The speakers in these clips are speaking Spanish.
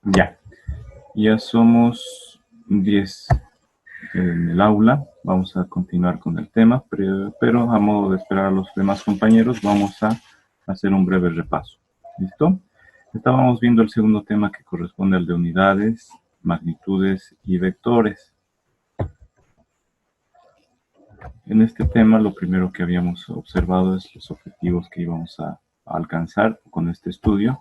Ya, ya somos 10 en el aula. Vamos a continuar con el tema, pero a modo de esperar a los demás compañeros, vamos a hacer un breve repaso. ¿Listo? Estábamos viendo el segundo tema que corresponde al de unidades, magnitudes y vectores. En este tema, lo primero que habíamos observado es los objetivos que íbamos a alcanzar con este estudio,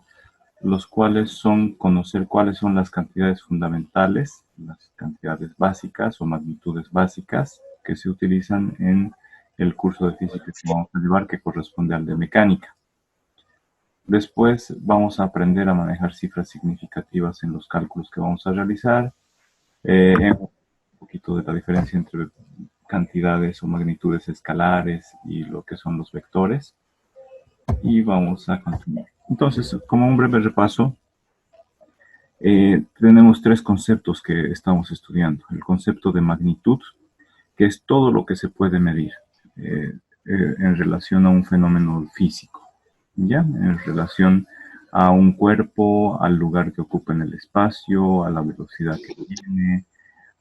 los cuales son conocer cuáles son las cantidades fundamentales, las cantidades básicas o magnitudes básicas que se utilizan en el curso de física que vamos a llevar, que corresponde al de mecánica. Después vamos a aprender a manejar cifras significativas en los cálculos que vamos a realizar, un poquito de la diferencia entre cantidades o magnitudes escalares y lo que son los vectores. Y vamos a continuar. Entonces, como un breve repaso, tenemos tres conceptos que estamos estudiando. El concepto de magnitud, que es todo lo que se puede medir en relación a un fenómeno físico, ¿ya? En relación a un cuerpo, al lugar que ocupa en el espacio, a la velocidad que tiene,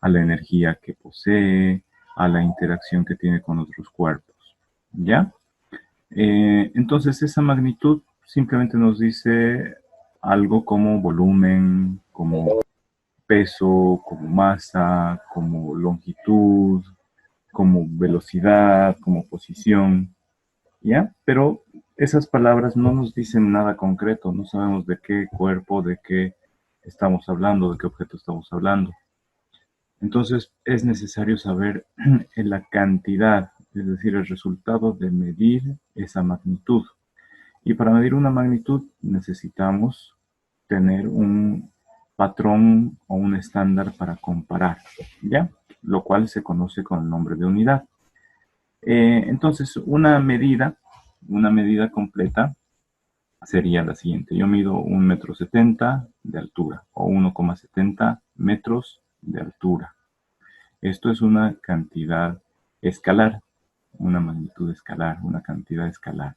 a la energía que posee, a la interacción que tiene con otros cuerpos, ¿ya? Entonces, esa magnitud simplemente nos dice algo como volumen, como peso, como masa, como longitud, como velocidad, como posición, ¿ya? Pero esas palabras no nos dicen nada concreto, no sabemos de qué cuerpo, de qué estamos hablando, de qué objeto estamos hablando. Entonces es necesario saber la cantidad, es decir, el resultado de medir esa magnitud. Y para medir una magnitud necesitamos tener un patrón o un estándar para comparar, ¿ya? Lo cual se conoce con el nombre de unidad. Entonces, una medida completa sería la siguiente. Yo mido 1,70 m de altura o 1,70 metros de altura. Esto es una cantidad escalar, una magnitud escalar, una cantidad escalar.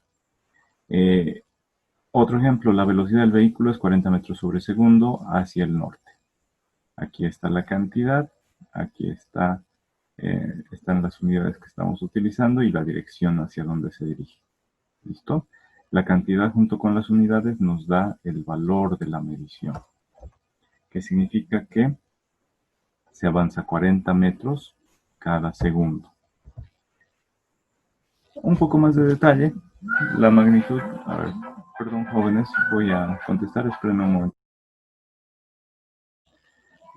Otro ejemplo, la velocidad del vehículo es 40 metros sobre segundo hacia el norte. Aquí está la cantidad, aquí están las unidades que estamos utilizando y la dirección hacia donde se dirige. ¿Listo? La cantidad junto con las unidades nos da el valor de la medición, que significa que se avanza 40 metros cada segundo. Un poco más de detalle, la magnitud, a ver, perdón jóvenes, voy a contestar, espérenme un momento.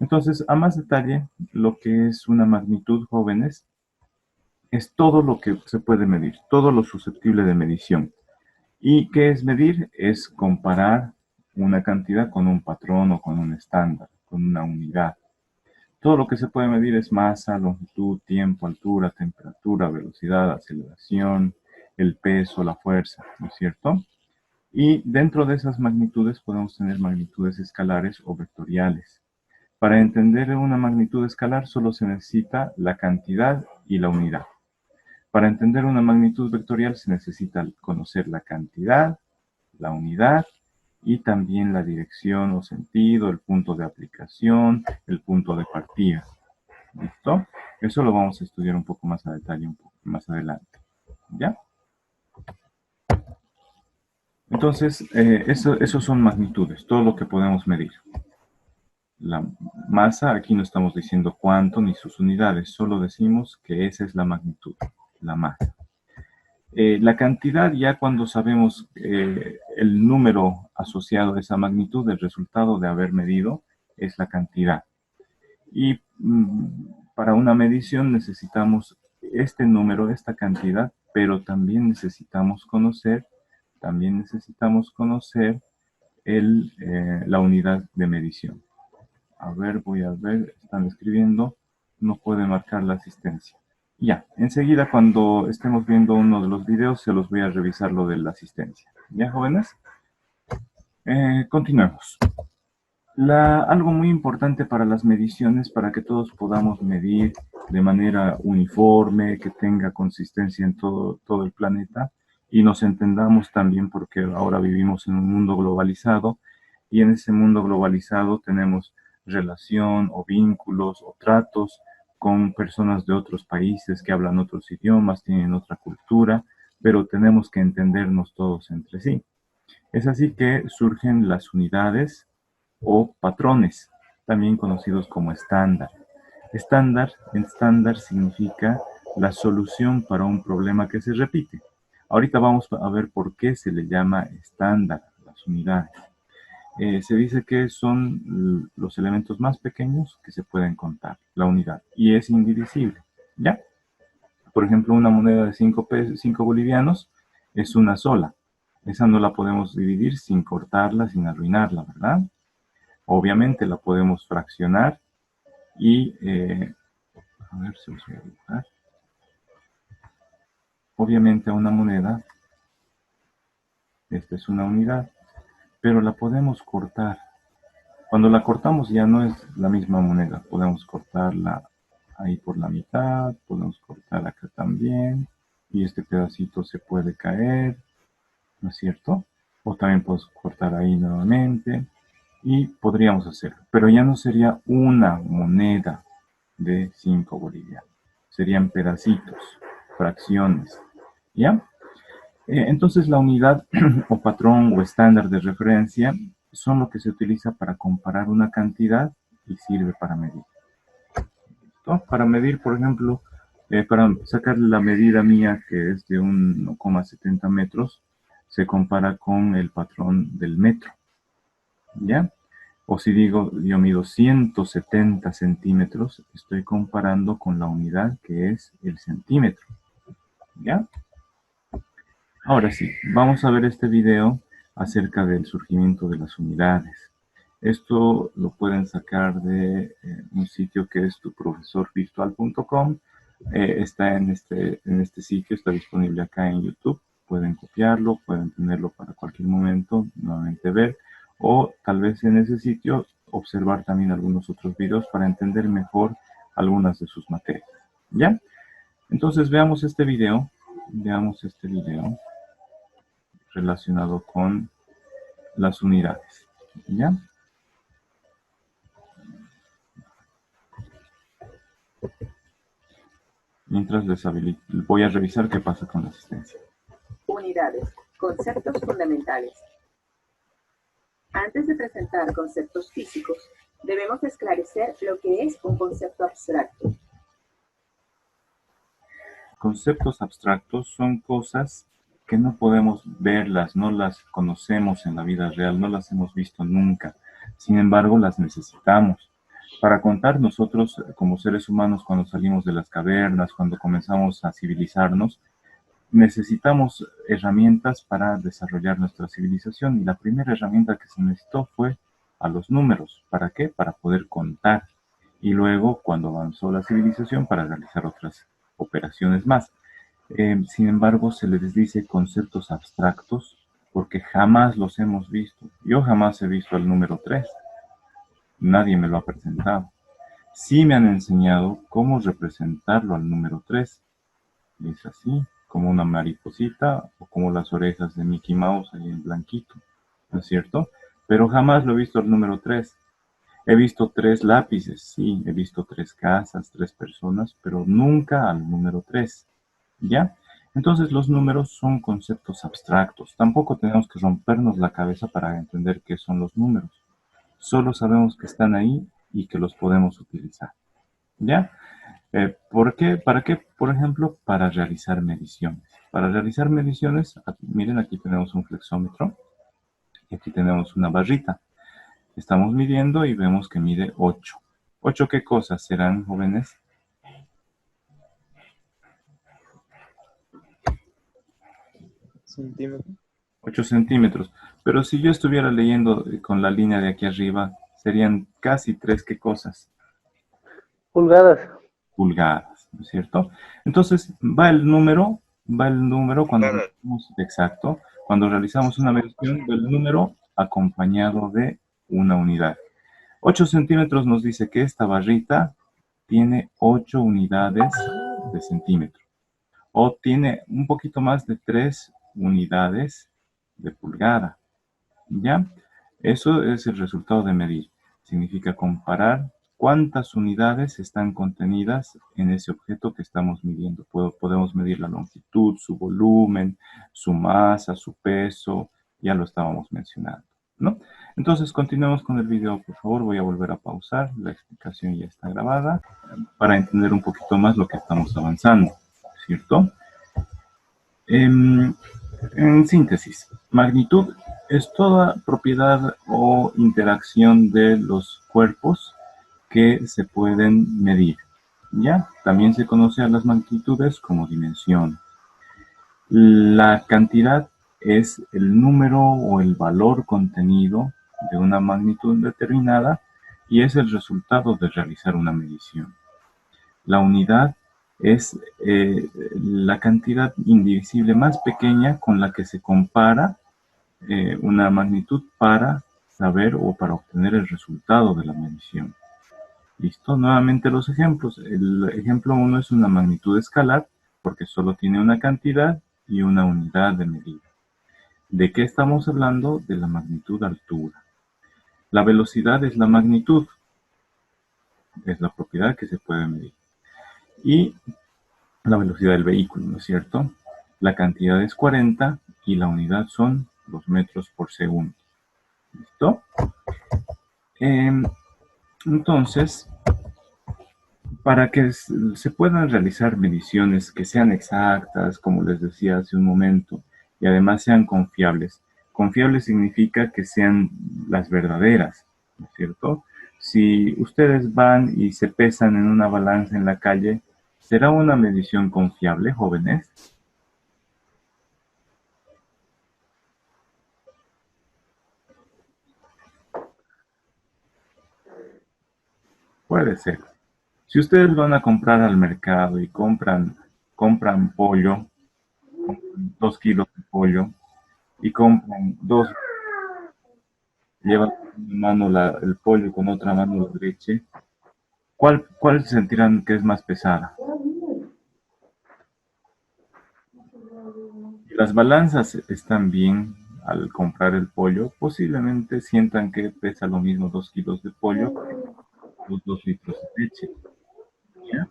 Entonces, a más detalle, lo que es una magnitud, jóvenes, es todo lo que se puede medir, todo lo susceptible de medición. ¿Y qué es medir? Es comparar una cantidad con un patrón o con un estándar, con una unidad. Todo lo que se puede medir es masa, longitud, tiempo, altura, temperatura, velocidad, aceleración, el peso, la fuerza, ¿no es cierto? Y dentro de esas magnitudes podemos tener magnitudes escalares o vectoriales. Para entender una magnitud escalar solo se necesita la cantidad y la unidad. Para entender una magnitud vectorial se necesita conocer la cantidad, la unidad y también la dirección o sentido, el punto de aplicación, el punto de partida. ¿Listo? Eso lo vamos a estudiar un poco más a detalle un poco más adelante. ¿Ya? Entonces, eso son magnitudes, todo lo que podemos medir. La masa, aquí no estamos diciendo cuánto ni sus unidades, solo decimos que esa es la magnitud, la masa. La cantidad, ya cuando sabemos el número asociado a esa magnitud, el resultado de haber medido, es la cantidad. Y para una medición necesitamos este número, esta cantidad, pero también necesitamos conocer la unidad de medición. A ver, voy a ver, están escribiendo, no puede marcar la asistencia. Ya, enseguida cuando estemos viendo uno de los videos se los voy a revisar lo de la asistencia. ¿Ya, jóvenes? Continuemos. Algo muy importante para las mediciones, para que todos podamos medir de manera uniforme, que tenga consistencia en todo el planeta y nos entendamos también porque ahora vivimos en un mundo globalizado, Y en ese mundo globalizado tenemos relación o vínculos o tratos con personas de otros países que hablan otros idiomas, tienen otra cultura, pero tenemos que entendernos todos entre sí. Es así que surgen las unidades o patrones, también conocidos como estándar. Estándar significa la solución para un problema que se repite. Ahorita vamos a ver por qué se le llama estándar a las unidades. Se dice que son los elementos más pequeños que se pueden contar, la unidad, y es indivisible, ¿ya? Por ejemplo, una moneda de 5 bolivianos es una sola. Esa no la podemos dividir sin cortarla, sin arruinarla, ¿verdad? Obviamente la podemos fraccionar y, a ver si os voy a dibujar. Obviamente a una moneda, esta es una unidad, pero la podemos cortar. Cuando la cortamos ya no es la misma moneda, podemos cortarla ahí por la mitad, podemos cortar acá también, y este pedacito se puede caer, ¿no es cierto? O también podemos cortar ahí nuevamente, y podríamos hacerlo, pero ya no sería una moneda de 5 bolivianos, serían pedacitos, fracciones, ¿ya? Entonces la unidad o patrón o estándar de referencia son lo que se utiliza para comparar una cantidad y sirve para medir. ¿No? Para medir, por ejemplo, para sacar la medida mía que es de 1,70 metros, se compara con el patrón del metro, ¿ya? O si digo yo mido 170 centímetros, estoy comparando con la unidad que es el centímetro, ¿ya? Ahora sí, vamos a ver este video acerca del surgimiento de las unidades. Esto lo pueden sacar de un sitio que es tuprofesorvirtual.com. Está en este sitio, está disponible acá en YouTube. Pueden copiarlo, pueden tenerlo para cualquier momento, nuevamente ver. O tal vez en ese sitio observar también algunos otros videos para entender mejor algunas de sus materias. ¿Ya? Entonces veamos este video. Veamos este video relacionado con las unidades. ¿Ya? Mientras voy a revisar qué pasa con la asistencia. Unidades, conceptos fundamentales. Antes de presentar conceptos físicos, debemos esclarecer lo que es un concepto abstracto. Conceptos abstractos son cosas que no podemos verlas, no las conocemos en la vida real, no las hemos visto nunca. Sin embargo, las necesitamos. Para contar nosotros como seres humanos cuando salimos de las cavernas, cuando comenzamos a civilizarnos, necesitamos herramientas para desarrollar nuestra civilización y la primera herramienta que se necesitó fue a los números. ¿Para qué? Para poder contar. Y luego, cuando avanzó la civilización, para realizar otras operaciones más. Sin embargo, se les dice conceptos abstractos porque jamás los hemos visto. Yo jamás he visto el número 3. Nadie me lo ha presentado. Sí me han enseñado cómo representarlo al número 3. Es así, como una mariposita o como las orejas de Mickey Mouse ahí en blanquito, ¿no es cierto? Pero jamás lo he visto al número 3. He visto 3 lápices, sí, he visto 3 casas, 3 personas, pero nunca al número 3, ¿ya? Entonces los números son conceptos abstractos. Tampoco tenemos que rompernos la cabeza para entender qué son los números. Solo sabemos que están ahí y que los podemos utilizar, ¿ya? ¿Por qué? ¿Para qué? Por ejemplo, para realizar mediciones. Para realizar mediciones, miren, aquí tenemos un flexómetro y aquí tenemos una barrita. Estamos midiendo y vemos que mide 8. ¿8 qué cosas serán, jóvenes? Centímetros. 8 centímetros. Pero si yo estuviera leyendo con la línea de aquí arriba, serían casi 3 qué cosas. Pulgadas. Pulgadas, ¿no es cierto? Entonces, va el número cuando realizamos, exacto, cuando realizamos una medición del número acompañado de una unidad. 8 centímetros nos dice que esta barrita tiene 8 unidades de centímetro. O tiene un poquito más de 3 unidades de pulgada. ¿Ya? Eso es el resultado de medir. Significa comparar cuántas unidades están contenidas en ese objeto que estamos midiendo. Podemos medir la longitud, su volumen, su masa, su peso, ya lo estábamos mencionando, ¿no? Entonces, continuemos con el video, por favor. Voy a volver a pausar. La explicación ya está grabada para entender un poquito más lo que estamos avanzando, ¿cierto? En síntesis, magnitud es toda propiedad o interacción de los cuerpos que se pueden medir. ¿Ya? También se conoce a las magnitudes como dimensión. La cantidad es el número o el valor contenido de una magnitud determinada y es el resultado de realizar una medición. La unidad es la cantidad indivisible más pequeña con la que se compara una magnitud para saber o para obtener el resultado de la medición. Listo, nuevamente los ejemplos. El ejemplo 1 es una magnitud escalar porque solo tiene una cantidad y una unidad de medida. ¿De qué estamos hablando? De la magnitud altura. La velocidad es la magnitud, es la propiedad que se puede medir. Y la velocidad del vehículo, ¿no es cierto? La cantidad es 40 y la unidad son los metros por segundo. ¿Listo? Entonces, para que se puedan realizar mediciones que sean exactas, como les decía hace un momento, y además sean confiables. Confiables significa que sean las verdaderas, ¿no es cierto? Si ustedes van y se pesan en una balanza en la calle, ¿será una medición confiable, jóvenes? Puede ser. Si ustedes van a comprar al mercado y compran pollo, 2 kilos de pollo, y compran llevan con una mano el pollo y con otra mano la leche, ¿cuál sentirán que es más pesada? Si las balanzas están bien al comprar el pollo, posiblemente sientan que pesa lo mismo 2 kilos de pollo que los 2 litros de leche, ¿ya?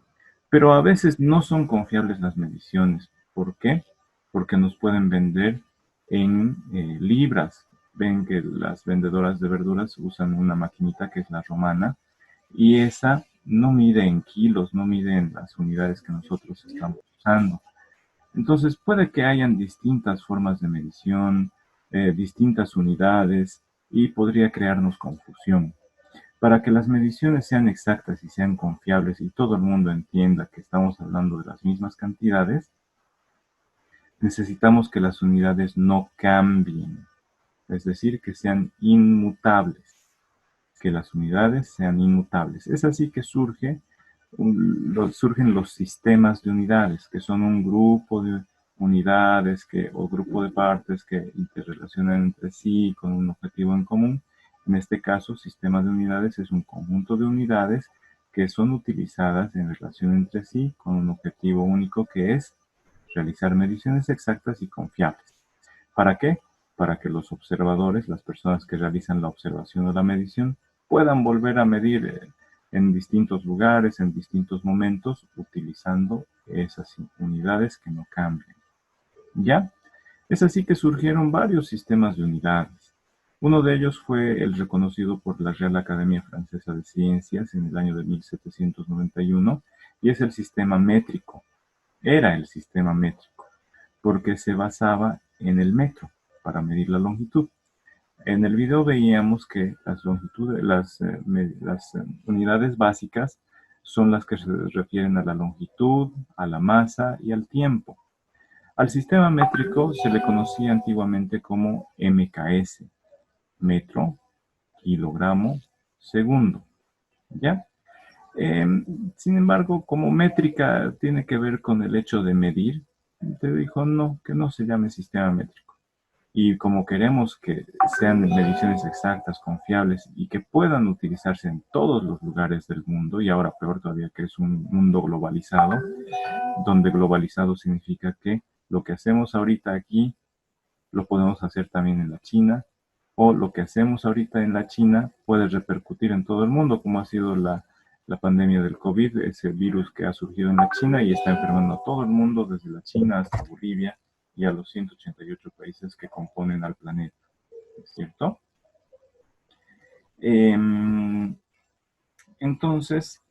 Pero a veces no son confiables las mediciones. ¿Por qué? Porque nos pueden vender en libras. Ven que las vendedoras de verduras usan una maquinita que es la romana y esa no mide en kilos, no mide en las unidades que nosotros estamos usando. Entonces puede que hayan distintas formas de medición, distintas unidades y podría crearnos confusión. Para que las mediciones sean exactas y sean confiables y todo el mundo entienda que estamos hablando de las mismas cantidades, necesitamos que las unidades no cambien, es decir, que sean inmutables, que las unidades sean inmutables. Es así que surgen los sistemas de unidades, que son un grupo de unidades o grupo de partes que interrelacionan entre sí con un objetivo en común. En este caso, sistema de unidades es un conjunto de unidades que son utilizadas en relación entre sí con un objetivo único que es realizar mediciones exactas y confiables. ¿Para qué? Para que los observadores, las personas que realizan la observación o la medición, puedan volver a medir en distintos lugares, en distintos momentos, utilizando esas unidades que no cambian. ¿Ya? Es así que surgieron varios sistemas de unidades. Uno de ellos fue el reconocido por la Real Academia Francesa de Ciencias en el año de 1791 y es el sistema métrico. Era el sistema métrico porque se basaba en el metro para medir la longitud. En el video veíamos que las unidades básicas son las que se refieren a la longitud, a la masa y al tiempo. Al sistema métrico se le conocía antiguamente como MKS, metro, kilogramo, segundo, ¿ya? Sin embargo, como métrica tiene que ver con el hecho de medir, te dijo no, que no se llame sistema métrico. Y como queremos que sean mediciones exactas, confiables y que puedan utilizarse en todos los lugares del mundo, y ahora peor todavía que es un mundo globalizado, donde globalizado significa que lo que hacemos ahorita aquí lo podemos hacer también en la China, o lo que hacemos ahorita en la China puede repercutir en todo el mundo, como ha sido la pandemia del COVID, ese virus que ha surgido en la China y está enfermando a todo el mundo, desde la China hasta Bolivia y a los 188 países que componen al planeta, ¿es cierto? Entonces,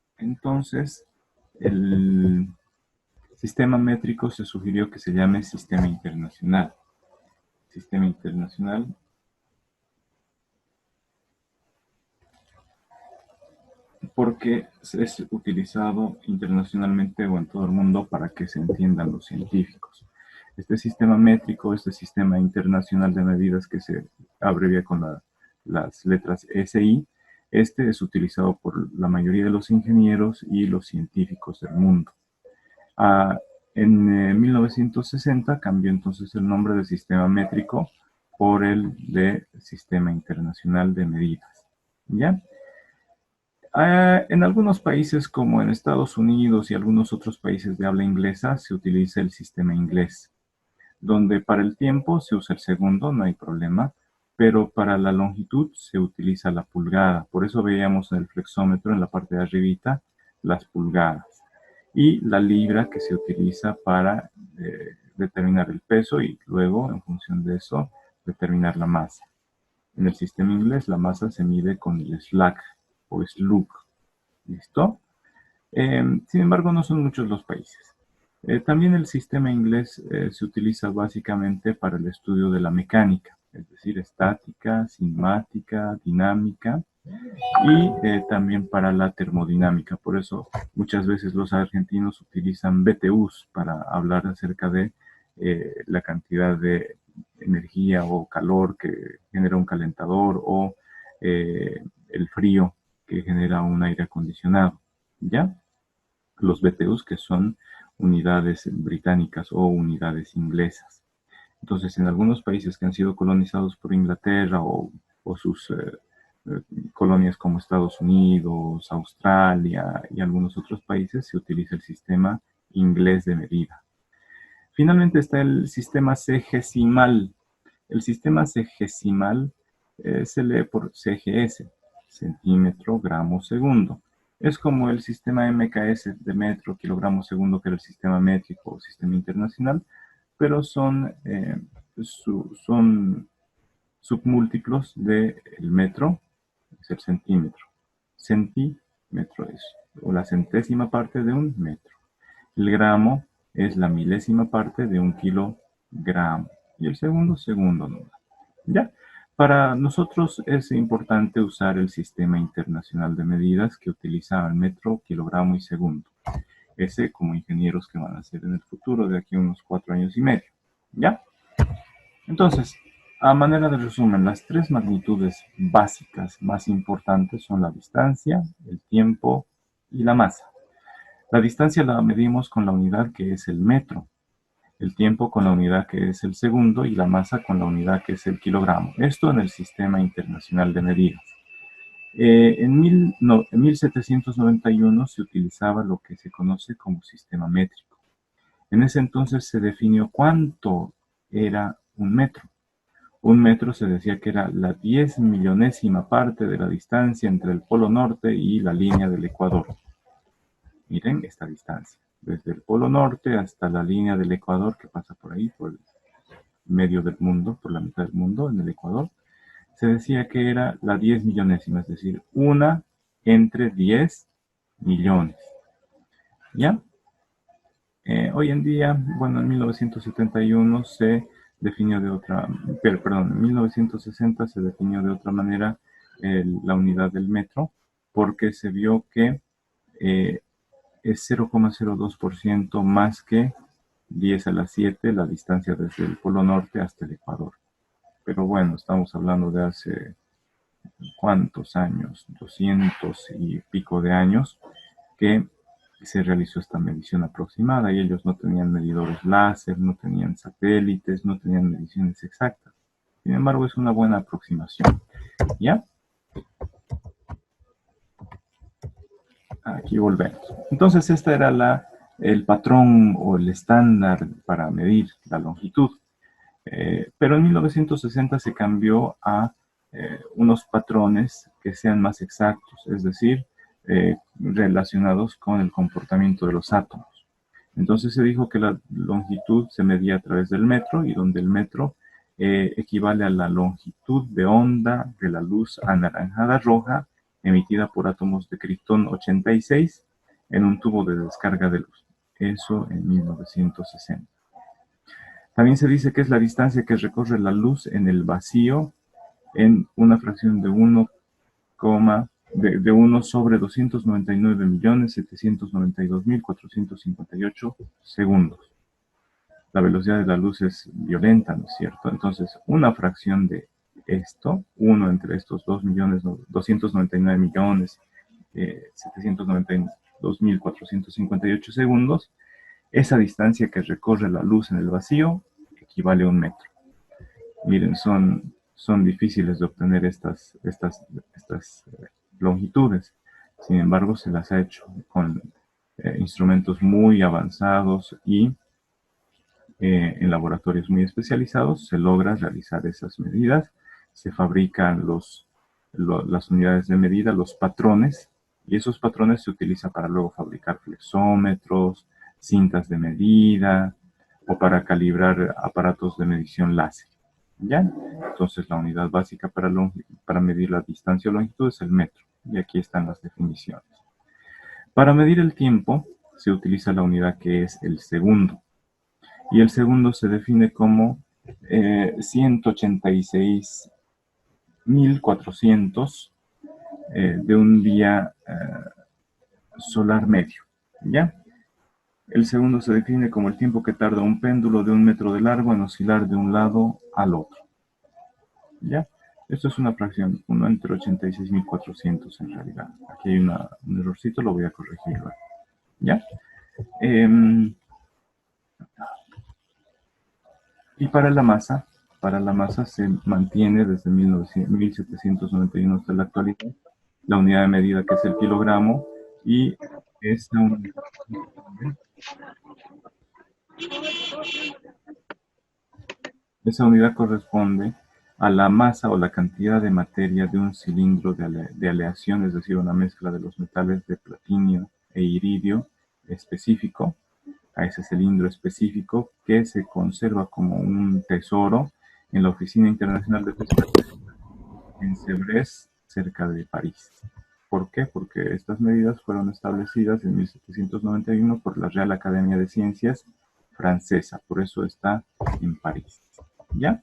el sistema métrico se sugirió que se llame sistema internacional. Sistema internacional porque es utilizado internacionalmente o en todo el mundo para que se entiendan los científicos. Este sistema métrico, este sistema internacional de medidas que se abrevia con las letras SI, este es utilizado por la mayoría de los ingenieros y los científicos del mundo. En 1960 cambió entonces el nombre de sistema métrico por el de Sistema Internacional de Medidas. ¿Ya? En algunos países como en Estados Unidos y algunos otros países de habla inglesa se utiliza el sistema inglés, donde para el tiempo se usa el segundo, no hay problema, pero para la longitud se utiliza la pulgada. Por eso veíamos en el flexómetro en la parte de arribita las pulgadas. Y la libra que se utiliza para determinar el peso y luego, en función de eso, determinar la masa. En el sistema inglés la masa se mide con el SLAC o SLUG. ¿Listo? Sin embargo, no son muchos los países. También el sistema inglés se utiliza básicamente para el estudio de la mecánica, es decir, estática, cinemática, dinámica y también para la termodinámica. Por eso muchas veces los argentinos utilizan BTUs para hablar acerca de la cantidad de energía o calor que genera un calentador o el frío que genera un aire acondicionado, ¿ya? Los BTUs, que son unidades británicas o unidades inglesas. Entonces, en algunos países que han sido colonizados por Inglaterra o sus colonias como Estados Unidos, Australia y algunos otros países, se utiliza el sistema inglés de medida. Finalmente está el sistema cegesimal. El sistema cegesimal se lee por CGS, centímetro, gramo, segundo. Es como el sistema MKS de metro, kilogramo, segundo, que era el sistema métrico o sistema internacional, pero son submúltiplos del metro, es el centímetro. Centímetro es o la centésima parte de un metro. El gramo es la milésima parte de un kilogramo. Y el segundo, ¿no? ¿Ya? Para nosotros es importante usar el sistema internacional de medidas que utiliza el metro, kilogramo y segundo. Ese como ingenieros que van a hacer en el futuro de aquí a unos 4 años y medio. ¿Ya? Entonces, a manera de resumen, las tres magnitudes básicas más importantes son la distancia, el tiempo y la masa. La distancia la medimos con la unidad que es el metro, el tiempo con la unidad que es el segundo y la masa con la unidad que es el kilogramo. Esto en el Sistema Internacional de Medidas. En 1791 se utilizaba lo que se conoce como sistema métrico. En ese entonces se definió cuánto era un metro. Un metro se decía que era la 10 millonésima parte de la distancia entre el polo norte y la línea del Ecuador. Miren esta distancia, desde el polo norte hasta la línea del Ecuador que pasa por ahí, por el medio del mundo, por la mitad del mundo, en el Ecuador. Se decía que era la 10 millonésima, es decir, una entre 10 millones. ¿Ya? Hoy en día, bueno, en 1971 se definió de otra, perdón, en 1960 se definió de otra manera la unidad del metro, porque se vio que es 0,02% más que 10 a la 7 la distancia desde el polo norte hasta el Ecuador. Pero bueno, estamos hablando de hace ¿cuántos años? 200 y pico de años que se realizó esta medición aproximada y ellos no tenían medidores láser, no tenían satélites, no tenían mediciones exactas. Sin embargo, es una buena aproximación. ¿Ya? Aquí volvemos. Entonces, este era el patrón o el estándar para medir la longitud. Pero en 1960 se cambió a unos patrones que sean más exactos, es decir, relacionados con el comportamiento de los átomos. Entonces se dijo que la longitud se medía a través del metro y donde el metro equivale a la longitud de onda de la luz anaranjada roja emitida por átomos de criptón 86 en un tubo de descarga de luz. Eso en 1960. También se dice que es la distancia que recorre la luz en el vacío en una fracción de 1 sobre 299.792.458 segundos. La velocidad de la luz es violenta, ¿no es cierto? Entonces, una fracción de esto, 1 entre estos 2.299.792.458 segundos, esa distancia que recorre la luz en el vacío equivale a 1 metro. Miren, son difíciles de obtener estas longitudes. Sin embargo, se las ha hecho con instrumentos muy avanzados y en laboratorios muy especializados se logra realizar esas medidas. Se fabrican las unidades de medida, los patrones, y esos patrones se utilizan para luego fabricar flexómetros, cintas de medida o para calibrar aparatos de medición láser. ¿Ya? Entonces la unidad básica para medir la distancia o longitud es el metro. Y aquí están las definiciones. Para medir el tiempo se utiliza la unidad que es el segundo. Y el segundo se define como 186.400 de un día solar medio. ¿Ya? El segundo se define como el tiempo que tarda un péndulo de 1 metro de largo en oscilar de un lado al otro. ¿Ya? Esto es una fracción, 1 entre 86.400 en realidad. Aquí hay un errorcito, lo voy a corregir. ¿Ya? Y para la masa se mantiene desde 1791 hasta la actualidad la unidad de medida que es el kilogramo y esa unidad corresponde a la masa o la cantidad de materia de un cilindro de aleación, es decir, una mezcla de los metales de platino e iridio específico, a ese cilindro específico que se conserva como un tesoro en la Oficina Internacional de Pesca en Sèvres, cerca de París. ¿Por qué? Porque estas medidas fueron establecidas en 1791 por la Real Academia de Ciencias francesa, por eso está en París. ¿Ya?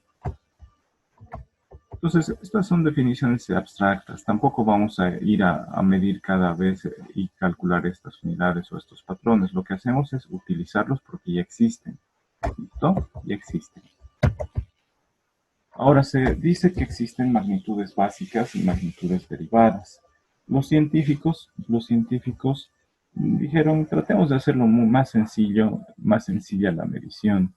Entonces, estas son definiciones abstractas. Tampoco vamos a ir a medir cada vez y calcular estas unidades o estos patrones. Lo que hacemos es utilizarlos porque ya existen. ¿Listo? Ya existen. Ahora se dice que existen magnitudes básicas y magnitudes derivadas. Los científicos dijeron, tratemos de hacerlo más sencilla la medición,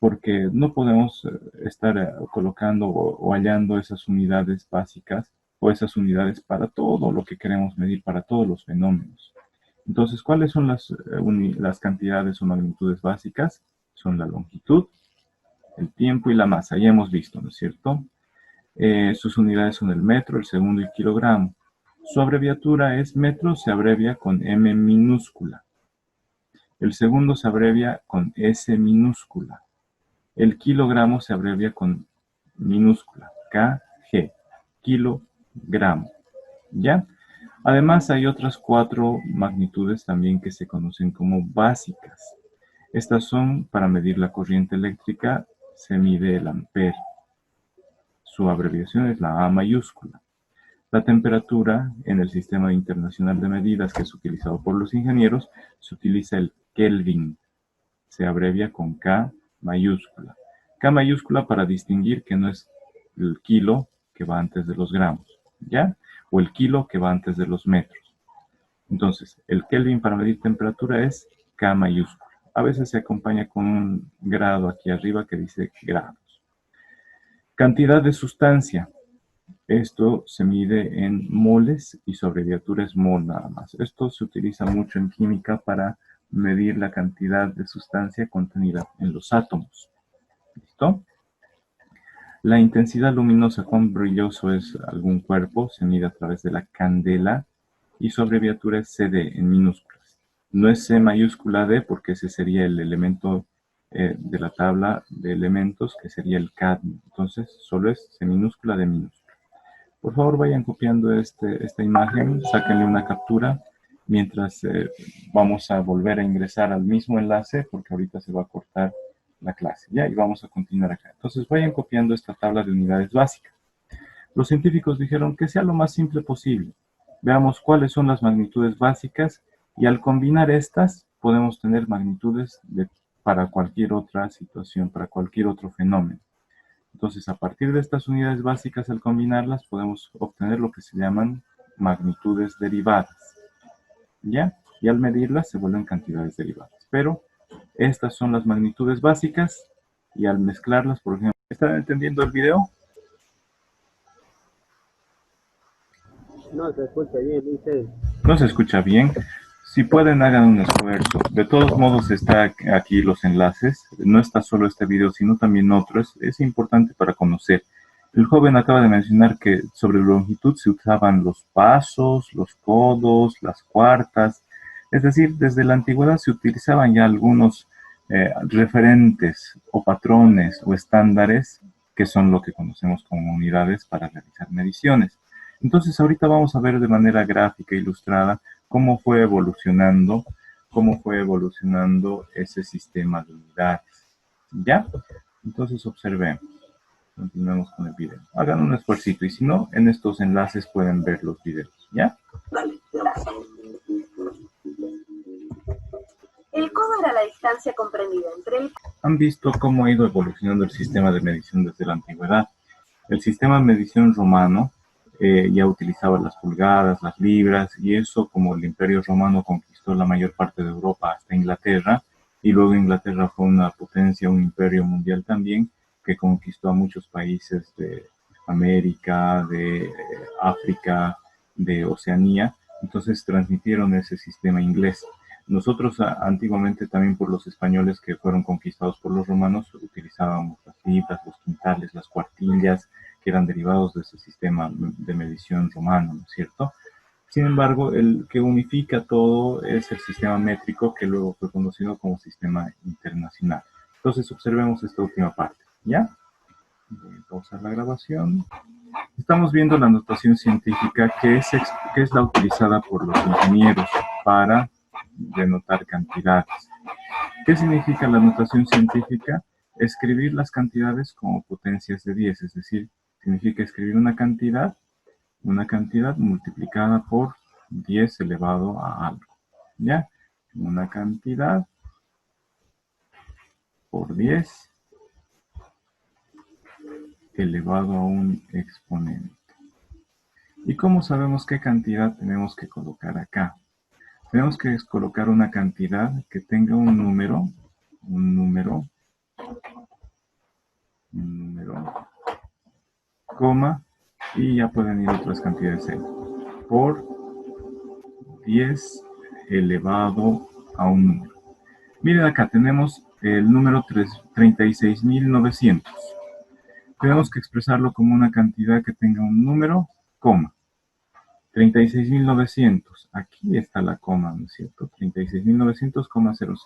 porque no podemos estar colocando o hallando esas unidades básicas o esas unidades para todo lo que queremos medir, para todos los fenómenos. Entonces, ¿cuáles son las cantidades o magnitudes básicas? Son la longitud, el tiempo y la masa. Ya hemos visto, ¿no es cierto? Sus unidades son el metro, el segundo y el kilogramo. Su abreviatura es metro, se abrevia con M minúscula. El segundo se abrevia con S minúscula. El kilogramo se abrevia con minúscula, kg, kilogramo. ¿Ya? Además, hay otras 4 magnitudes también que se conocen como básicas. Estas son para medir la corriente eléctrica, se mide el ampere. Su abreviación es la A mayúscula. La temperatura en el Sistema Internacional de Medidas que es utilizado por los ingenieros se utiliza el Kelvin. Se abrevia con K mayúscula. K mayúscula para distinguir que no es el kilo que va antes de los gramos, ¿ya? O el kilo que va antes de los metros. Entonces, el Kelvin para medir temperatura es K mayúscula. A veces se acompaña con un grado aquí arriba que dice grados. Cantidad de sustancia. Esto se mide en moles y su abreviatura es mol nada más. Esto se utiliza mucho en química para medir la cantidad de sustancia contenida en los átomos. ¿Listo? La intensidad luminosa, cuán brilloso es algún cuerpo, se mide a través de la candela y su abreviatura es CD en minúsculas. No es C mayúscula D porque ese sería el elemento de la tabla de elementos que sería el cadmio. Entonces solo es C minúscula D minúscula. Por favor vayan copiando esta imagen, sáquenle una captura mientras vamos a volver a ingresar al mismo enlace porque ahorita se va a cortar la clase, ¿ya? Y vamos a continuar acá. Entonces vayan copiando esta tabla de unidades básicas. Los científicos dijeron que sea lo más simple posible. Veamos cuáles son las magnitudes básicas y al combinar estas podemos tener magnitudes para cualquier otra situación, para cualquier otro fenómeno. Entonces, a partir de estas unidades básicas, al combinarlas, podemos obtener lo que se llaman magnitudes derivadas, ¿ya? Y al medirlas se vuelven cantidades derivadas. Pero estas son las magnitudes básicas y al mezclarlas, por ejemplo, ¿están entendiendo el video? No se escucha bien, dice. No se escucha bien. Si pueden, hagan un esfuerzo. De todos modos, está aquí los enlaces. No está solo este video, sino también otros. Es importante para conocer. El joven acaba de mencionar que sobre longitud se usaban los pasos, los codos, las cuartas. Es decir, desde la antigüedad se utilizaban ya algunos referentes o patrones o estándares que son lo que conocemos como unidades para realizar mediciones. Entonces, ahorita vamos a ver de manera gráfica, ilustrada, cómo fue evolucionando ese sistema de unidades. ¿Ya? Entonces, observemos. Continuamos con el video. Hagan un esfuercito y si no, en estos enlaces pueden ver los videos. ¿Ya? Dale, gracias. El codo era la distancia comprendida entre el... Han visto cómo ha ido evolucionando el sistema de medición desde la antigüedad. El sistema de medición romano ya utilizaba las pulgadas, las libras, y eso como el Imperio Romano conquistó la mayor parte de Europa hasta Inglaterra, y luego Inglaterra fue una potencia, un imperio mundial también, que conquistó a muchos países de América, de África, de Oceanía, entonces transmitieron ese sistema inglés. Nosotros antiguamente también por los españoles que fueron conquistados por los romanos utilizábamos las libras, los quintales, las cuartillas, que eran derivados de ese sistema de medición romano, ¿no es cierto? Sin embargo, el que unifica todo es el sistema métrico, que luego fue conocido como sistema internacional. Entonces, observemos esta última parte, ¿ya? Voy a pausar la grabación. Estamos viendo la notación científica que es la utilizada por los ingenieros para denotar cantidades. ¿Qué significa la notación científica? Escribir las cantidades como potencias de 10, es decir, significa escribir una cantidad multiplicada por 10 elevado a algo, ¿ya? Una cantidad por 10 elevado a un exponente. ¿Y cómo sabemos qué cantidad tenemos que colocar acá? Tenemos que colocar una cantidad que tenga un número, coma, y ya pueden ir otras cantidades ahí, por 10 elevado a un número. Miren acá, tenemos el número 36.900. Tenemos que expresarlo como una cantidad que tenga un número, coma. 36.900. Aquí está la coma, ¿no es cierto? 36.900,06.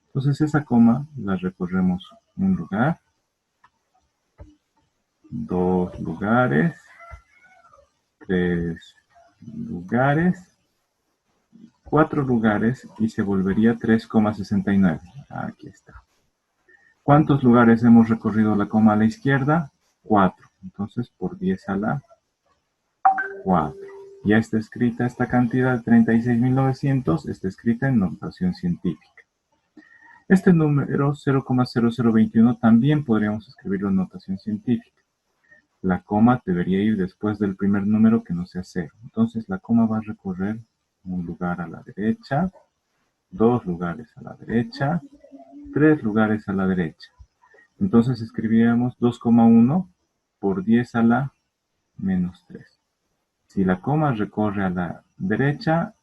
Entonces esa coma la recorremos un lugar, dos lugares, tres lugares, cuatro lugares y se volvería 3,69. Aquí está. ¿Cuántos lugares hemos recorrido la coma a la izquierda? 4. Entonces por 10 a la 4. Ya está escrita esta cantidad de 36.900, está escrita en notación científica. Este número 0,0021 también podríamos escribirlo en notación científica. La coma debería ir después del primer número que no sea 0. Entonces la coma va a recorrer un lugar a la derecha, dos lugares a la derecha, tres lugares a la derecha. Entonces escribiríamos 2,1 por 10 a la menos 3. Si la coma recorre a la derecha,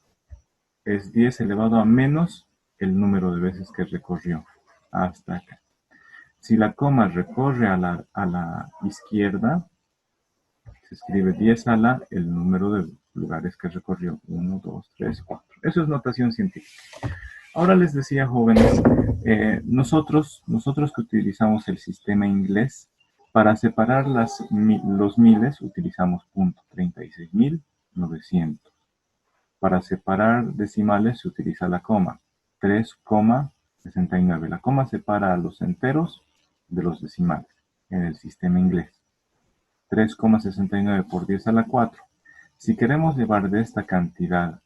es 10 elevado a menos el número de veces que recorrió hasta acá. Si la coma recorre a la izquierda, se escribe 10 a la, el número de lugares que recorrió. 1, 2, 3, 4. Eso es notación científica. Ahora les decía, jóvenes, nosotros que utilizamos el sistema inglés, para separar los miles utilizamos punto 36.900. Para separar decimales se utiliza la coma, 3,69. La coma separa a los enteros de los decimales en el sistema inglés. 3,69 por 10 a la 4. Si queremos llevar de esta cantidad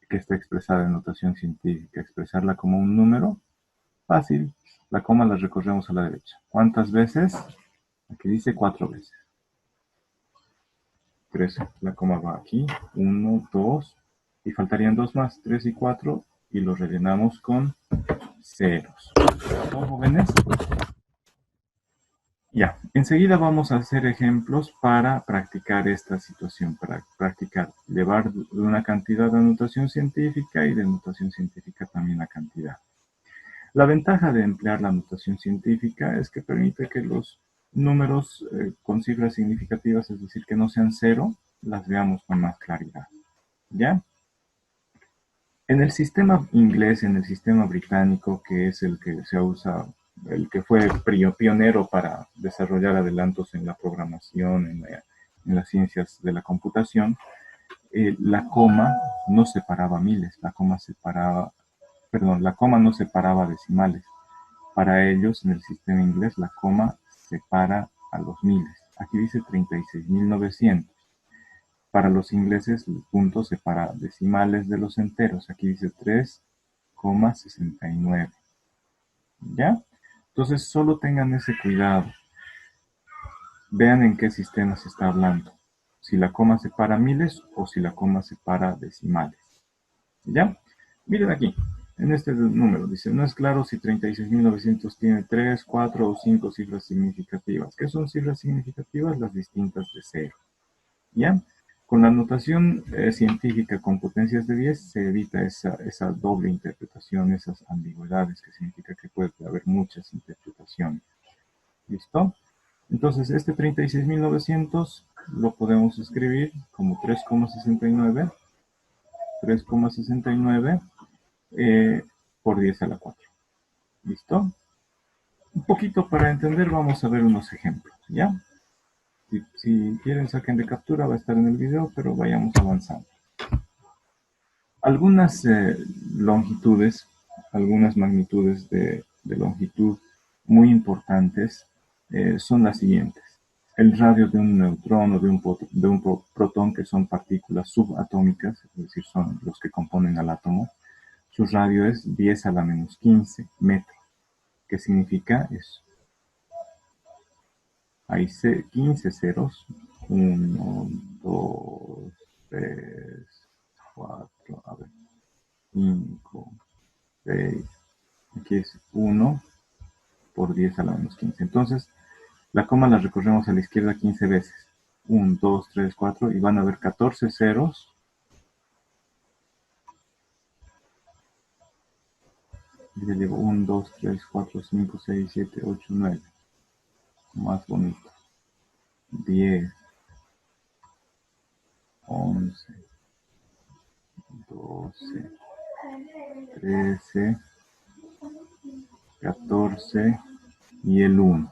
que está expresada en notación científica, expresarla como un número, fácil, la coma la recorremos a la derecha. ¿Cuántas veces? Aquí dice 4 veces. 3, la coma va aquí, 1, 2, y faltarían 2 más, 3 y 4, y los rellenamos con ceros. ¿Son jóvenes? Ya, enseguida vamos a hacer ejemplos para practicar esta situación, para practicar, llevar de una cantidad de notación científica y de notación científica también la cantidad. La ventaja de emplear la notación científica es que permite que los números con cifras significativas, es decir, que no sean cero, las veamos con más claridad. ¿Ya? En el sistema inglés, en el sistema británico, que es el que se usa, el que fue pionero para desarrollar adelantos en la programación, en las ciencias de la computación, la coma no separaba miles, la coma no separaba decimales. Para ellos, en el sistema inglés, la coma separa a los miles. Aquí dice 36.900. Para los ingleses, el punto separa decimales de los enteros. Aquí dice 3,69. ¿Ya? Entonces, solo tengan ese cuidado. Vean en qué sistema se está hablando. Si la coma separa miles o si la coma separa decimales. ¿Ya? Miren aquí. En este número dice, no es claro si 36.900 tiene 3, 4 o 5 cifras significativas. ¿Qué son cifras significativas? Las distintas de 0. ¿Ya? Con la notación científica con potencias de 10 se evita esa doble interpretación, esas ambigüedades, que significa que puede haber muchas interpretaciones. ¿Listo? Entonces, este 36.900 lo podemos escribir como 3,69. 3,69 por 10 a la 4. ¿Listo? Un poquito para entender, vamos a ver unos ejemplos, ¿ya? Si quieren, saquen de captura, va a estar en el video, pero vayamos avanzando. Algunas longitudes, algunas magnitudes de longitud muy importantes son las siguientes. El radio de un neutrón o de un protón, que son partículas subatómicas, es decir, son los que componen al átomo, su radio es 10 a la menos 15 metros. ¿Qué significa eso? Hay 15 ceros. 1, 2, 3, 4, a ver, 5, 6. Aquí es 1 por 10 a la menos 15. Entonces, la coma la recorremos a la izquierda 15 veces. 1, 2, 3, 4 y van a haber 14 ceros. Y le digo 1, 2, 3, 4, 5, 6, 7, 8, 9. Más bonito. 10, 11, 12, 13, 14 y el 1.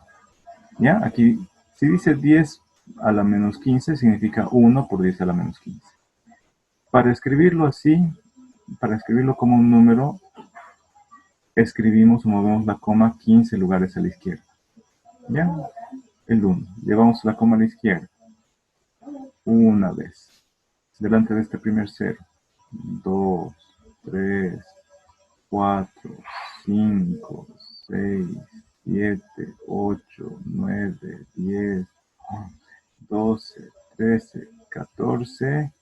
¿Ya? Aquí, si dice 10 a la menos 15, significa 1 por 10 a la menos 15. Para escribirlo así, para escribirlo como un número, escribimos o movemos la coma 15 lugares a la izquierda. ¿Ya? El 1. Llevamos la coma a la izquierda. Una vez. Delante de este primer 0. 2, 3, 4, 5, 6, 7, 8, 9, 10, 12, 13, 14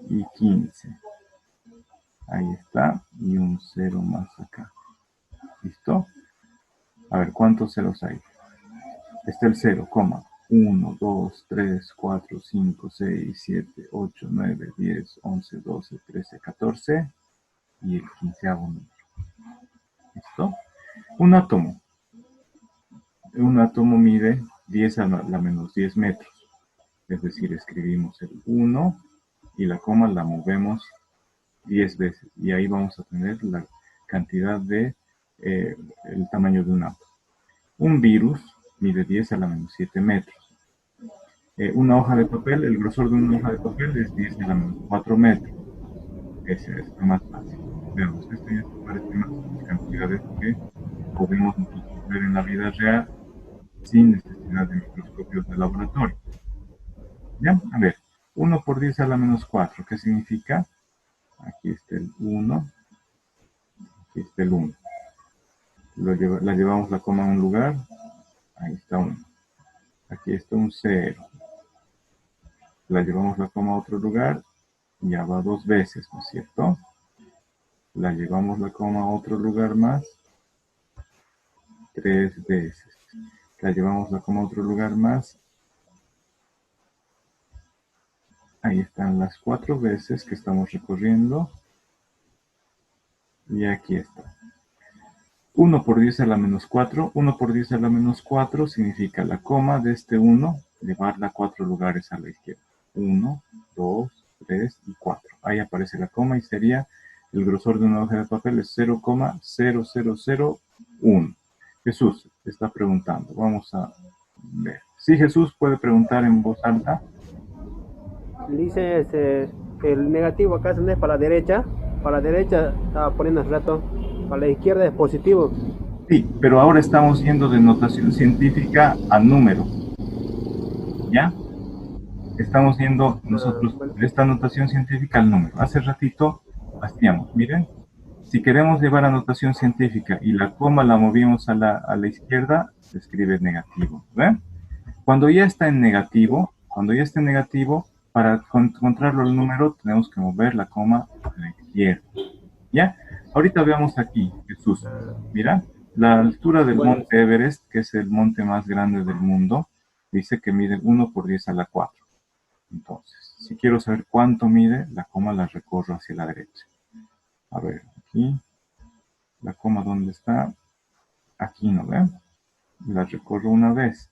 y 15. Ahí está. Y un 0 más acá. ¿Listo? A ver, ¿cuántos ceros hay? Está el 0, 1, 2, 3, 4, 5, 6, 7, 8, 9, 10, 11, 12, 13, 14 y el 15º número. ¿Listo? Un átomo. un átomo mide 10 a la menos 10 metros. Es decir, escribimos el 1 y la coma la movemos 10 veces. Y ahí vamos a tener la cantidad de el tamaño de un átomo. Un virus mide 10 a la menos 7 metros. Una hoja de papel, el grosor de una hoja de papel es 10 a la menos 4 metros. Ese es lo más fácil. Veamos, esto ya se parece más a las cantidades que podemos nosotros ver en la vida real sin necesidad de microscopios de laboratorio. ¿Ya? A ver, 1 por 10 a la menos 4, ¿qué significa? Aquí está el 1, aquí está el 1. La llevamos la coma a un lugar, ahí está 1. Aquí está un 0. La llevamos la coma a otro lugar, ya va 2 veces, ¿no es cierto? La llevamos la coma a otro lugar más, 3 veces. La llevamos la coma a otro lugar más. Ahí están las 4 veces que estamos recorriendo. Y aquí está. 1 por 10 a la menos 4. 1 por 10 a la menos 4 significa la coma de este 1, llevarla 4 lugares a la izquierda. 1, 2, 3 y 4. Ahí aparece la coma y sería el grosor de una hoja de papel es 0,0001. Jesús está preguntando. Vamos a ver. Sí, Jesús puede preguntar en voz alta. Dice el negativo acá no es para la derecha estaba poniendo hace rato, para la izquierda es positivo. Sí, pero ahora estamos yendo de notación científica a número. ¿Ya? Estamos yendo nosotros Bueno, de esta notación científica al número. Hace ratito hacíamos, miren, si queremos llevar a notación científica y la coma la movimos a la izquierda, se escribe negativo. ¿Ven? Cuando ya está en negativo, para encontrarlo el número tenemos que mover la coma a la izquierda. ¿Ya? Ahorita veamos aquí, Jesús. Mira, la altura del bueno, monte Everest, que es el monte más grande del mundo, dice que mide 1 por 10 a la 4. Entonces, si quiero saber cuánto mide, la coma la recorro hacia la derecha. A ver, aquí, la coma, ¿dónde está? Aquí, ¿no ven? La recorro una vez.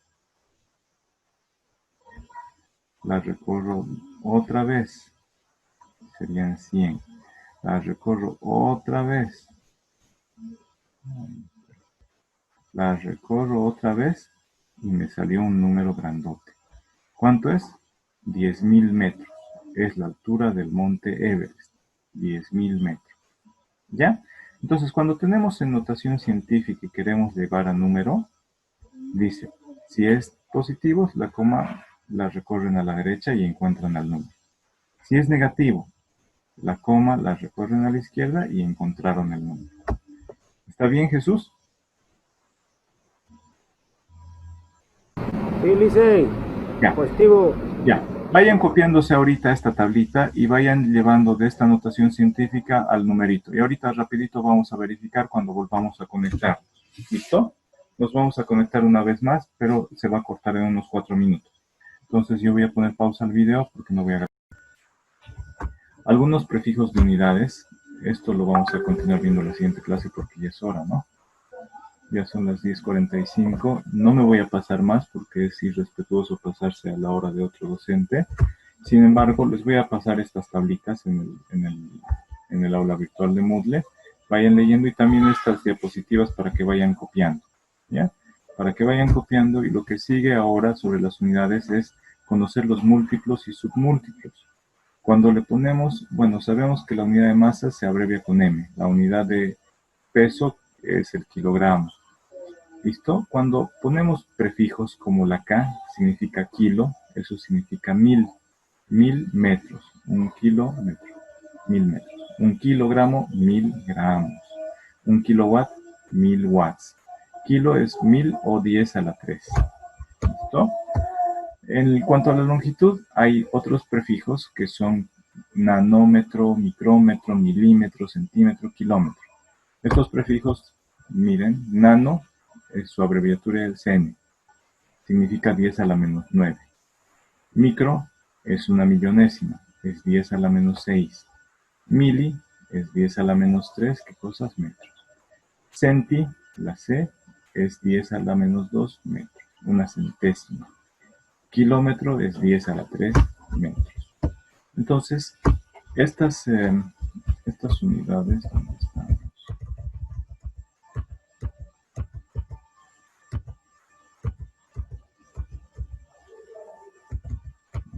La recorro otra vez. Serían 100. La recorro otra vez. La recorro otra vez y me salió un número grandote. ¿Cuánto es? 10.000 metros. Es la altura del monte Everest. 10.000 metros. ¿Ya? Entonces, cuando tenemos en notación científica y queremos llevar a número, dice, si es positivo, la coma la recorren a la derecha y encuentran al número. Si es negativo, la coma la recorren a la izquierda y encontraron el número. ¿Está bien, Jesús? sí, dice Ya, positivo. ya. Vayan copiándose ahorita esta tablita y vayan llevando de esta notación científica al numerito. Y ahorita rapidito vamos a verificar cuando volvamos a conectar. ¿Listo? Nos vamos a conectar una vez más, pero se va a cortar en unos 4 minutos. Entonces yo voy a poner pausa al video porque no voy a grabar. Algunos prefijos de unidades. Esto lo vamos a continuar viendo en la siguiente clase porque ya es hora, ¿no? Ya son las 10:45. No me voy a pasar más porque es irrespetuoso pasarse a la hora de otro docente. Sin embargo, les voy a pasar estas tablitas en el aula virtual de Moodle. Vayan leyendo y también estas diapositivas para que vayan copiando. ¿Ya? Para que vayan copiando, y lo que sigue ahora sobre las unidades es conocer los múltiplos y submúltiplos. Cuando le ponemos, bueno, sabemos que la unidad de masa se abrevia con M. La unidad de peso es el kilogramo. ¿Listo? Cuando ponemos prefijos como la K, significa kilo, eso significa 1000. 1000 metros. Un kilómetro. 1000 metros. Un kilogramo, 1000 gramos. Un kilowatt, 1000 watts. Kilo es 1000 o 10 a la 3. ¿Listo? En cuanto a la longitud, hay otros prefijos que son nanómetro, micrómetro, milímetro, centímetro, kilómetro. Estos prefijos, miren, nano, su abreviatura es N, significa 10 a la menos 9. Micro es una millonésima, es 10 a la menos 6. Mili es 10 a la menos 3, ¿qué cosas? Metros. Centi, la C, es 10 a la menos 2 metros, una centésima. Kilómetro es 10 a la 3 metros. Entonces, estas unidades, ¿dónde están?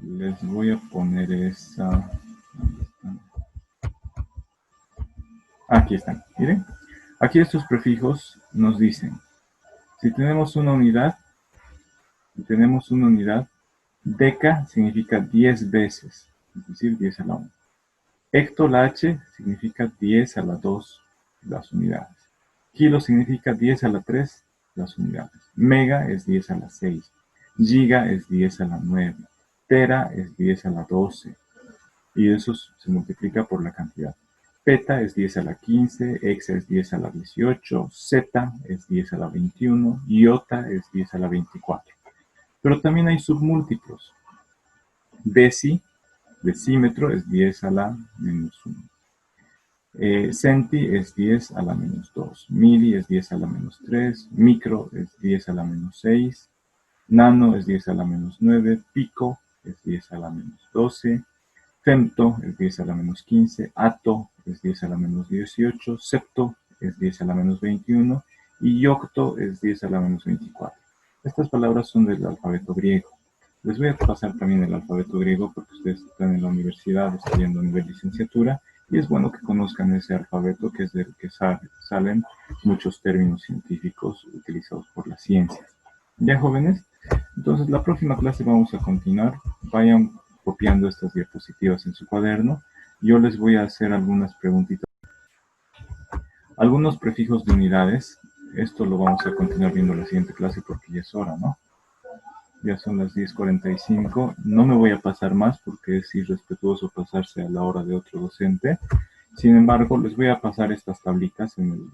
Les voy a poner esa. ¿Dónde están? Aquí están, miren. Aquí estos prefijos nos dicen, si tenemos una unidad, deca significa 10 veces, es decir, 10 a la 1. Hectolache significa 10 a la 2 las unidades. Kilo significa 10 a la 3 las unidades. Mega es 10 a la 6. Giga es 10 a la 9. Tera es 10 a la 12. Y eso se multiplica por la cantidad. Peta es 10 a la 15, hexa es 10 a la 18, zeta es 10 a la 21, iota es 10 a la 24. Pero también hay submúltiplos. Decímetro es 10 a la menos 1. Centi es 10 a la menos 2. Mili es 10 a la menos 3. Micro es 10 a la menos 6. Nano es 10 a la menos 9. Pico es 10 a la menos 12. Femto es 10 a la menos 15, ato es 10 a la menos 18, septo es 10 a la menos 21 y yocto es 10 a la menos 24. Estas palabras son del alfabeto griego. Les voy a pasar también el alfabeto griego porque ustedes están en la universidad estudiando a nivel licenciatura y es bueno que conozcan ese alfabeto que es del que salen muchos términos científicos utilizados por las ciencias. ¿Ya, jóvenes? Entonces, la próxima clase vamos a continuar. Vayan copiando estas diapositivas en su cuaderno. Yo les voy a hacer algunas preguntitas. Algunos prefijos de unidades. Esto lo vamos a continuar viendo en la siguiente clase porque ya es hora, ¿no? Ya son las 10:45. No me voy a pasar más porque es irrespetuoso pasarse a la hora de otro docente. Sin embargo, les voy a pasar estas tablitas en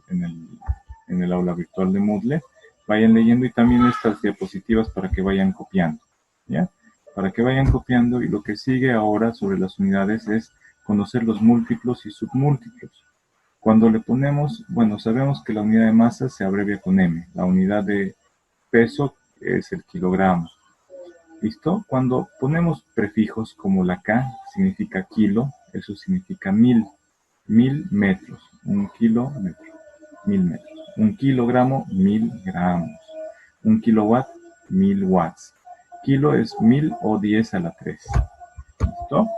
el aula virtual de Moodle. Vayan leyendo y también estas diapositivas para que vayan copiando, ¿ya? Para que vayan copiando, y lo que sigue ahora sobre las unidades es conocer los múltiplos y submúltiplos. Cuando le ponemos, bueno, sabemos que la unidad de masa se abrevia con M, la unidad de peso es el kilogramo. ¿Listo? Cuando ponemos prefijos como la K, significa kilo, eso significa 1000 metros, 1 kilómetro, 1000 metros. 1 kilogramo, 1000 gramos. 1 kilowatt, 1000 watts. Kilo es 1000 o 10 a la 3. ¿Listo?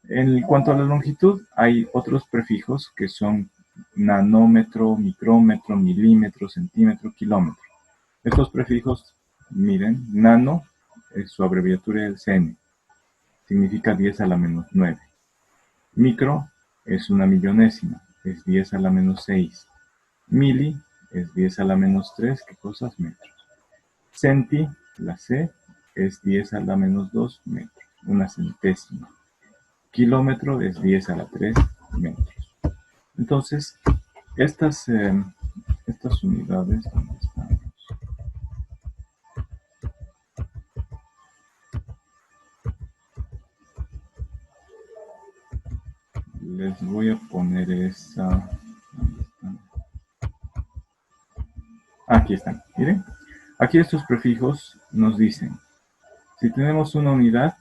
En cuanto a la longitud, hay otros prefijos que son nanómetro, micrómetro, milímetro, centímetro, kilómetro. Estos prefijos, miren, nano, su abreviatura es N, significa 10 a la menos 9. Micro es una millonésima, es 10 a la menos 6. Mili es 10 a la menos 3, ¿qué cosas? Metros. Centi, la C, es 10 a la menos 2 metros, una centésima. Kilómetro es 10 a la 3 metros. Entonces, estas unidades, ¿dónde están? Les voy a poner esa. ¿Dónde están? Aquí están, miren. Aquí estos prefijos nos dicen, si tenemos una unidad,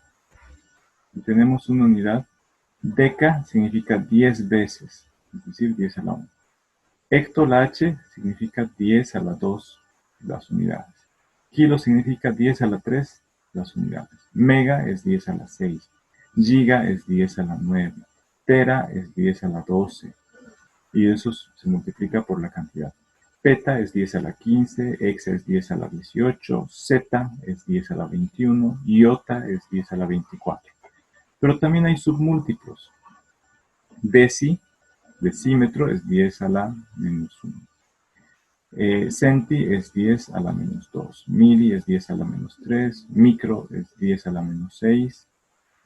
deca significa 10 veces, es decir, 10 a la 1. Hectolache significa 10 a la 2 las unidades. Kilo significa 10 a la 3 las unidades. Mega es 10 a la 6. Giga es 10 a la 9. Tera es 10 a la 12. Y eso se multiplica por la cantidad. Peta es 10 a la 15, hexa es 10 a la 18, zeta es 10 a la 21, iota es 10 a la 24. Pero también hay submúltiplos. Decímetro es 10 a la menos 1. Centi es 10 a la menos 2. Mili es 10 a la menos 3. Micro es 10 a la menos 6.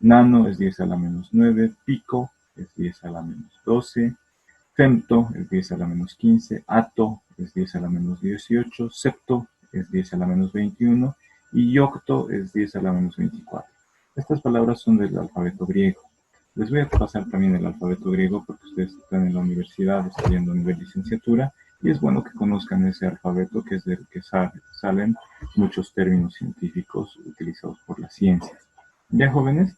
Nano es 10 a la menos 9. Pico es 10 a la menos 12. Femto es 10 a la menos 15. Ato es 10 a la menos 18. Septo es 10 a la menos 21. Y yocto es 10 a la menos 24. Estas palabras son del alfabeto griego. Les voy a pasar también el alfabeto griego porque ustedes están en la universidad estudiando a nivel licenciatura y es bueno que conozcan ese alfabeto que es del que salen muchos términos científicos utilizados por la ciencia. ¿Ya, jóvenes?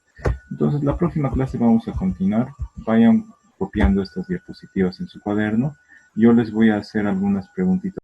Entonces, la próxima clase vamos a continuar. Vayan copiando estas diapositivas en su cuaderno. Yo les voy a hacer algunas preguntitas